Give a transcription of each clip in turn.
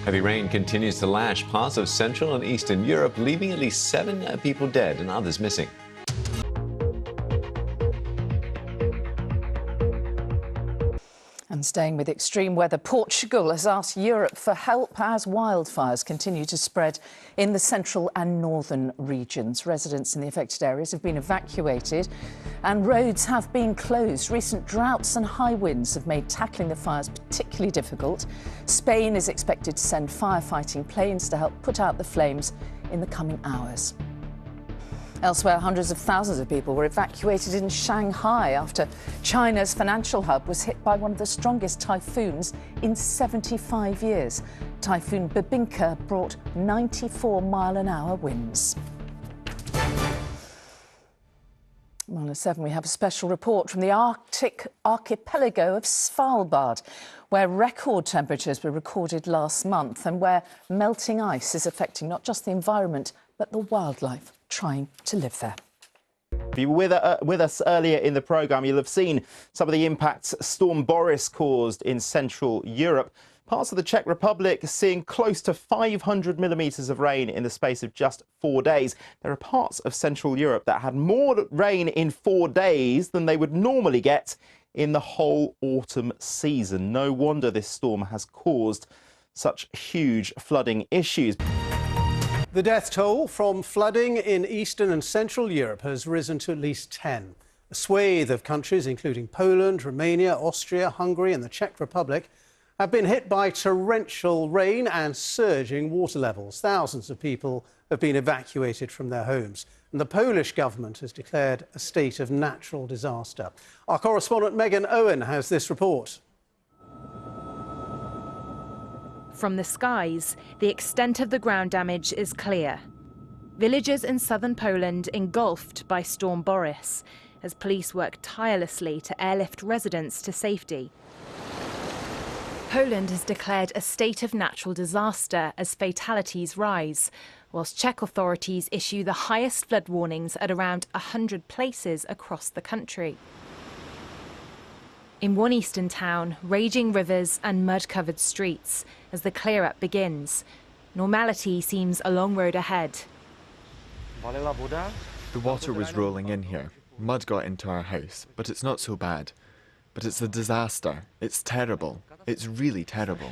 Heavy rain continues to lash parts of Central and Eastern Europe, leaving at least 7 people dead and others missing. And staying with extreme weather, Portugal has asked Europe for help as wildfires continue to spread in the central and northern regions. Residents in the affected areas have been evacuated and roads have been closed. Recent droughts and high winds have made tackling the fires particularly difficult. Spain is expected to send firefighting planes to help put out the flames in the coming hours. Elsewhere, hundreds of thousands of people were evacuated in Shanghai after China's financial hub was hit by one of the strongest typhoons in 75 years. Typhoon Bebinca brought 94-mile-an-hour winds. On at 7, we have a special report from the Arctic archipelago of Svalbard, where record temperatures were recorded last month and where melting ice is affecting not just the environment, but the wildlife trying to live there. If you were with us earlier in the programme, you'll have seen some of the impacts Storm Boris caused in Central Europe. Parts of the Czech Republic seeing close to 500 millimetres of rain in the space of just 4 days. There are parts of Central Europe that had more rain in 4 days than they would normally get in the whole autumn season. No wonder this storm has caused such huge flooding issues. The death toll from flooding in Eastern and Central Europe has risen to at least 10. A swathe of countries, including Poland, Romania, Austria, Hungary and the Czech Republic, have been hit by torrential rain and surging water levels. Thousands of people have been evacuated from their homes, and the Polish government has declared a state of natural disaster. Our correspondent Megan Owen has this report. From the skies, the extent of the ground damage is clear. Villages in southern Poland engulfed by Storm Boris, as police work tirelessly to airlift residents to safety. Poland has declared a state of natural disaster as fatalities rise, whilst Czech authorities issue the highest flood warnings at around 100 places across the country. In one eastern town, raging rivers and mud-covered streets as the clear-up begins. Normality seems a long road ahead. The water was rolling in here. Mud got into our house, but it's not so bad. But it's a disaster. It's terrible. It's really terrible.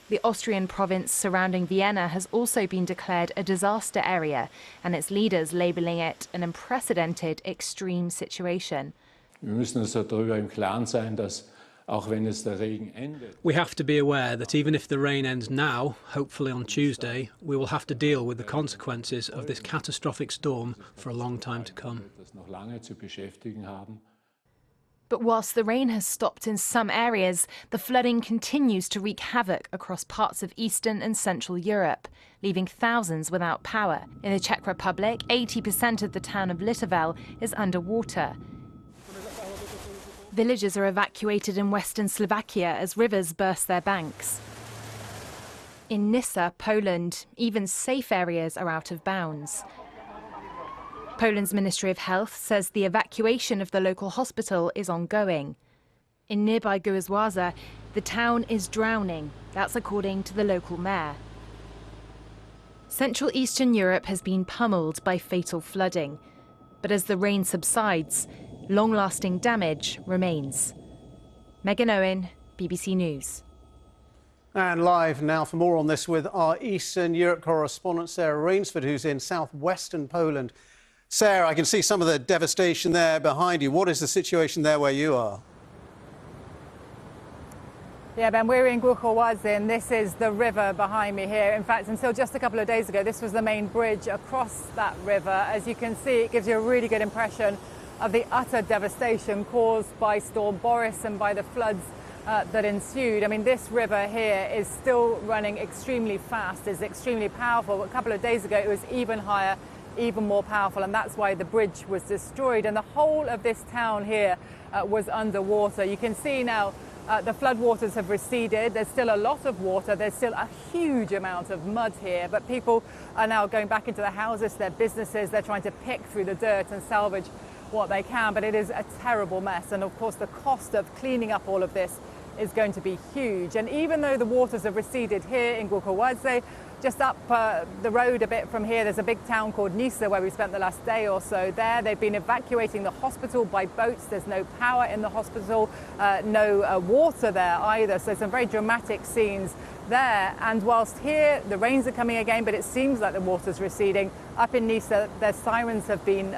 The Austrian province surrounding Vienna has also been declared a disaster area, and its leaders labelling it an unprecedented extreme situation. We have to be aware that even if the rain ends now, hopefully on Tuesday, we will have to deal with the consequences of this catastrophic storm for a long time to come. But whilst the rain has stopped in some areas, the flooding continues to wreak havoc across parts of Eastern and Central Europe, leaving thousands without power. In the Czech Republic, 80% of the town of Litovel is underwater. Villages are evacuated in western Slovakia as rivers burst their banks. In Nysa, Poland, even safe areas are out of bounds. Poland's Ministry of Health says the evacuation of the local hospital is ongoing. In nearby Guezwaza, the town is drowning. That's according to the local mayor. Central Eastern Europe has been pummeled by fatal flooding. But as the rain subsides, long-lasting damage remains. Megan Owen, BBC News. And live now for more on this with our Eastern Europe correspondent Sarah Rainsford, who's in southwestern Poland. Sarah, I can see some of the devastation there behind you. What is the situation there where you are? Yeah, Ben, we're in Globalwarming, and this is the river behind me here. In fact, until just a couple of days ago, this was the main bridge across that river. As you can see, it gives you a really good impression of the utter devastation caused by Storm Boris and by the floods that ensued. I mean, this river here is still running extremely fast, is extremely powerful. A couple of days ago, it was even higher, even more powerful, and that's why the bridge was destroyed. And the whole of this town here was underwater. You can see now the floodwaters have receded. There's still a lot of water. There's still a huge amount of mud here, but people are now going back into their houses, their businesses. They're trying to pick through the dirt and salvage what they can, but it is a terrible mess. And of course, the cost of cleaning up all of this is going to be huge. And even though the waters have receded here in Globalwarming, just up the road a bit from here, there's a big town called Nisa where we spent the last day or so there. They've been evacuating the hospital by boats. There's no power in the hospital, no water there either. So some very dramatic scenes there. And whilst here the rains are coming again, but it seems like the water's receding, up in Nisa their sirens have been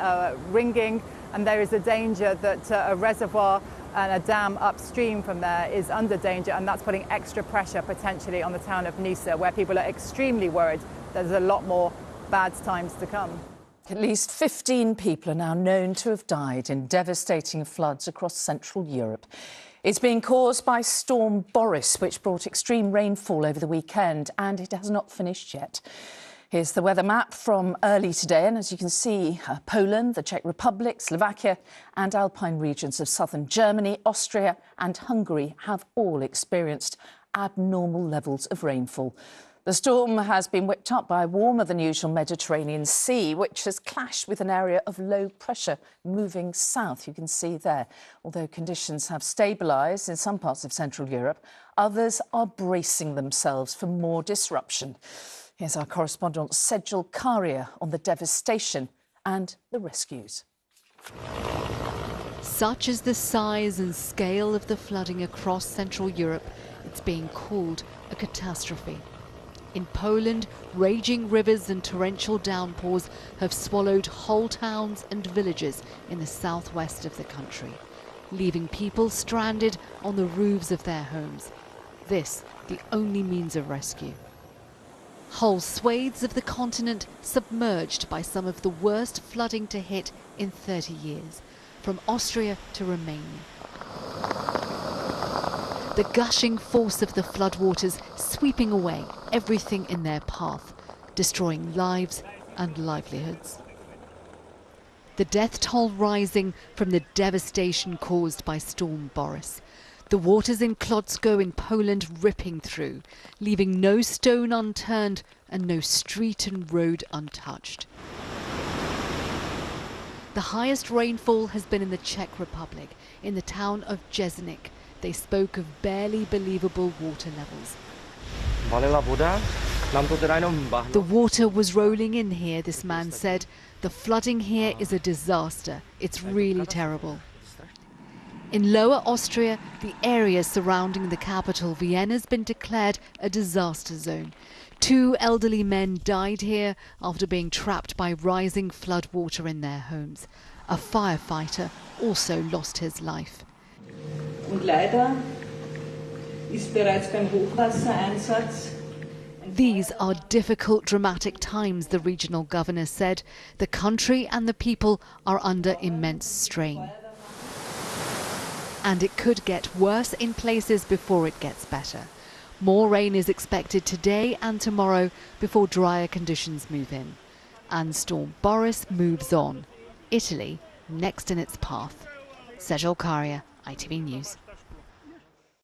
ringing, and there is a danger that a reservoir and a dam upstream from there is under danger, and that's putting extra pressure potentially on the town of Nisa, where people are extremely worried there's a lot more bad times to come. At least 15 people are now known to have died in devastating floods across Central Europe. It's being caused by Storm Boris, which brought extreme rainfall over the weekend, and it has not finished yet. Here's the weather map from early today, and as you can see, Poland, the Czech Republic, Slovakia and alpine regions of southern Germany, Austria and Hungary have all experienced abnormal levels of rainfall. The storm has been whipped up by a warmer than usual Mediterranean Sea, which has clashed with an area of low pressure moving south. You can see there. Although conditions have stabilised in some parts of Central Europe, others are bracing themselves for more disruption. Here's our correspondent Sejal Karia on the devastation and the rescues. Such is the size and scale of the flooding across Central Europe, it's being called a catastrophe. In Poland, raging rivers and torrential downpours have swallowed whole towns and villages in the southwest of the country, leaving people stranded on the roofs of their homes. This, the only means of rescue. Whole swathes of the continent submerged by some of the worst flooding to hit in 30 years, from Austria to Romania. The gushing force of the floodwaters sweeping away everything in their path, destroying lives and livelihoods. The death toll rising from the devastation caused by Storm Boris. The waters in Kłodzko in Poland ripping through, leaving no stone unturned and no street and road untouched. The highest rainfall has been in the Czech Republic, in the town of Jesenik. They spoke of barely believable water levels. The water was rolling in here, this man said. The flooding here is a disaster. It's really terrible. In Lower Austria, the area surrounding the capital, Vienna, has been declared a disaster zone. 2 elderly men died here after being trapped by rising floodwater in their homes. A firefighter also lost his life. These are difficult, dramatic times, the regional governor said. The country and the people are under immense strain. And it could get worse in places before it gets better. More rain is expected today and tomorrow before drier conditions move in. And Storm Boris moves on. Italy next in its path. Sejal Karia, ITV News.